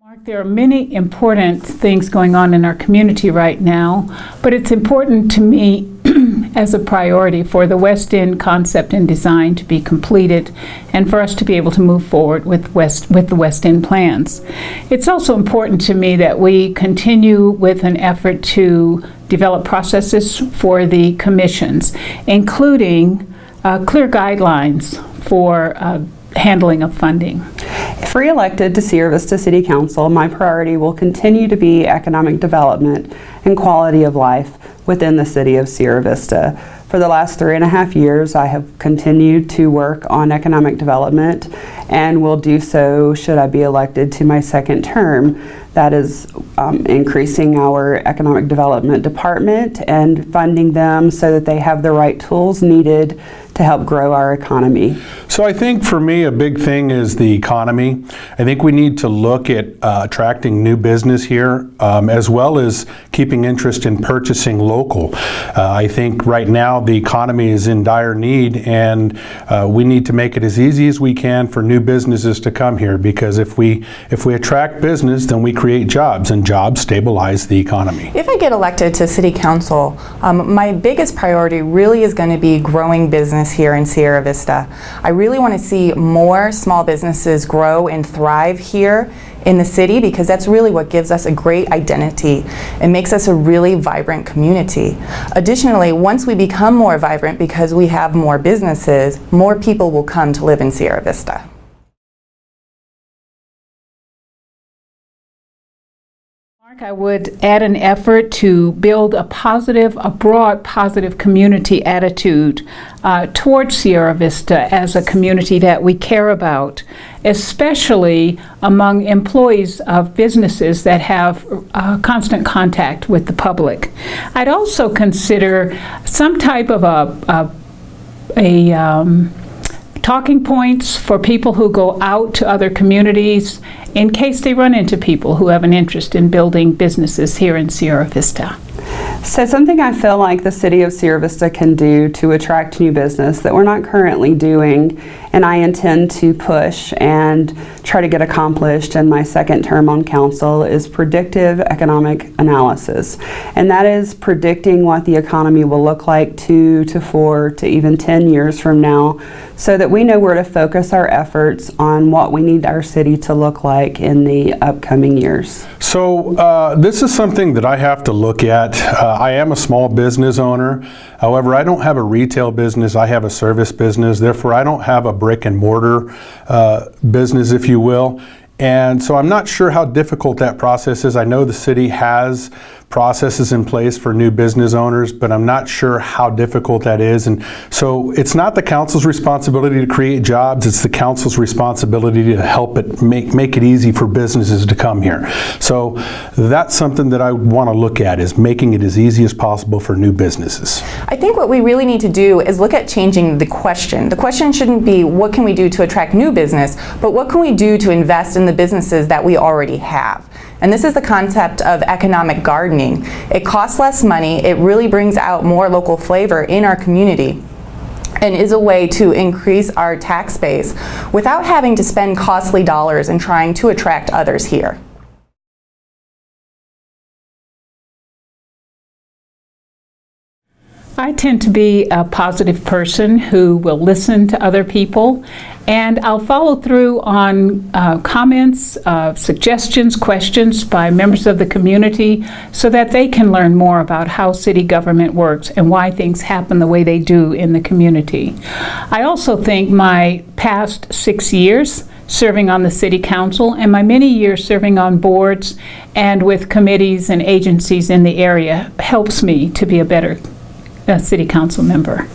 Mark, there are many important things going on in our community right now, but it's important to me as a priority for the West End concept and design to be completed and for us to be able to move forward with the West End plans. It's also important to me that we continue with an effort to develop processes for the commissions, including clear guidelines for handling of funding. If re-elected to Sierra Vista City Council, my priority will continue to be economic development and quality of life within the city of Sierra Vista. For the last 3.5 years, I have continued to work on economic development and will do so should I be elected to my second term. That is increasing our economic development department and funding them so that they have the right tools needed to help grow our economy. So I think for me a big thing is the economy. I think we need to look at attracting new business here as well as keeping interest in purchasing local. I think right now the economy is in dire need, and we need to make it as easy as we can for new businesses to come here, because if we attract business, then we create jobs, and jobs stabilize the economy. If I get elected to City Council, my biggest priority really is going to be growing business here in Sierra Vista. I really want to see more small businesses grow and thrive here in the city, because that's really what gives us a great identity and makes us a really vibrant community. Additionally, once we become more vibrant because we have more businesses, more people will come to live in Sierra Vista. I would add an effort to build a broad positive community attitude towards Sierra Vista as a community that we care about, especially among employees of businesses that have constant contact with the public. I'd also consider some type of talking points for people who go out to other communities in case they run into people who have an interest in building businesses here in Sierra Vista. So something I feel like the city of Sierra Vista can do to attract new business that we're not currently doing, and I intend to push and try to get accomplished in my second term on council, is predictive economic analysis. And that is predicting what the economy will look like 2 to 4 to even 10 years from now, so that we know where to focus our efforts on what we need our city to look like in the upcoming years. So this is something that I have to look at. I am a small business owner. However, I don't have a retail business. I have a service business. Therefore, I don't have a brick and mortar business, if you will. And so I'm not sure how difficult that process is. I know the city has processes in place for new business owners, but I'm not sure how difficult that is. And so it's not the council's responsibility to create jobs, it's the council's responsibility to help it make it easy for businesses to come here. So that's something that I want to look at, is making it as easy as possible for new businesses. I think what we really need to do is look at changing the question. The question shouldn't be what can we do to attract new business, but what can we do to invest in the businesses that we already have. And this is the concept of economic gardening. It costs less money, it really brings out more local flavor in our community, and is a way to increase our tax base without having to spend costly dollars in trying to attract others here. I tend to be a positive person who will listen to other people, and I'll follow through on comments, suggestions, questions by members of the community so that they can learn more about how city government works and why things happen the way they do in the community. I also think my past 6 years serving on the city council and my many years serving on boards and with committees and agencies in the area helps me to be a better city council member.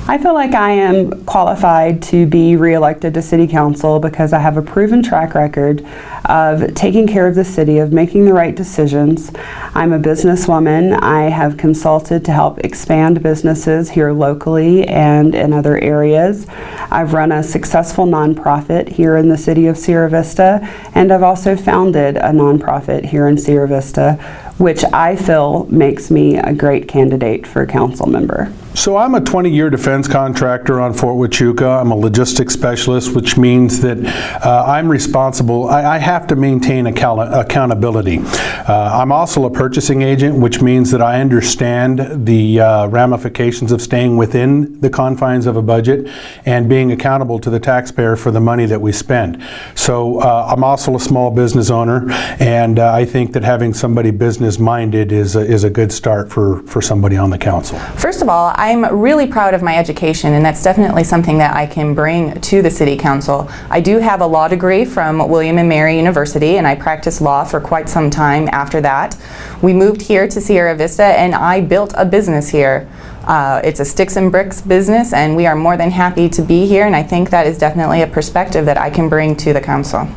I feel like I am qualified to be re-elected to City Council because I have a proven track record of taking care of the city, of making the right decisions. I'm a businesswoman. I have consulted to help expand businesses here locally and in other areas. I've run a successful nonprofit here in the city of Sierra Vista, and I've also founded a nonprofit here in Sierra Vista, which I feel makes me a great candidate for a council member. So I'm a 20-year defense contractor on Fort Huachuca. I'm a logistics specialist, which means that I'm responsible. I have have to maintain accountability. I'm also a purchasing agent, which means that I understand the ramifications of staying within the confines of a budget and being accountable to the taxpayer for the money that we spend. So I'm also a small business owner, and I think that having somebody business-minded is a good start for somebody on the council. First of all, I'm really proud of my education, and that's definitely something that I can bring to the City Council. I do have a law degree from William & Mary University, and I practiced law for quite some time after that. We moved here to Sierra Vista, and I built a business here. It's a sticks and bricks business, and we are more than happy to be here, and I think that is definitely a perspective that I can bring to the council.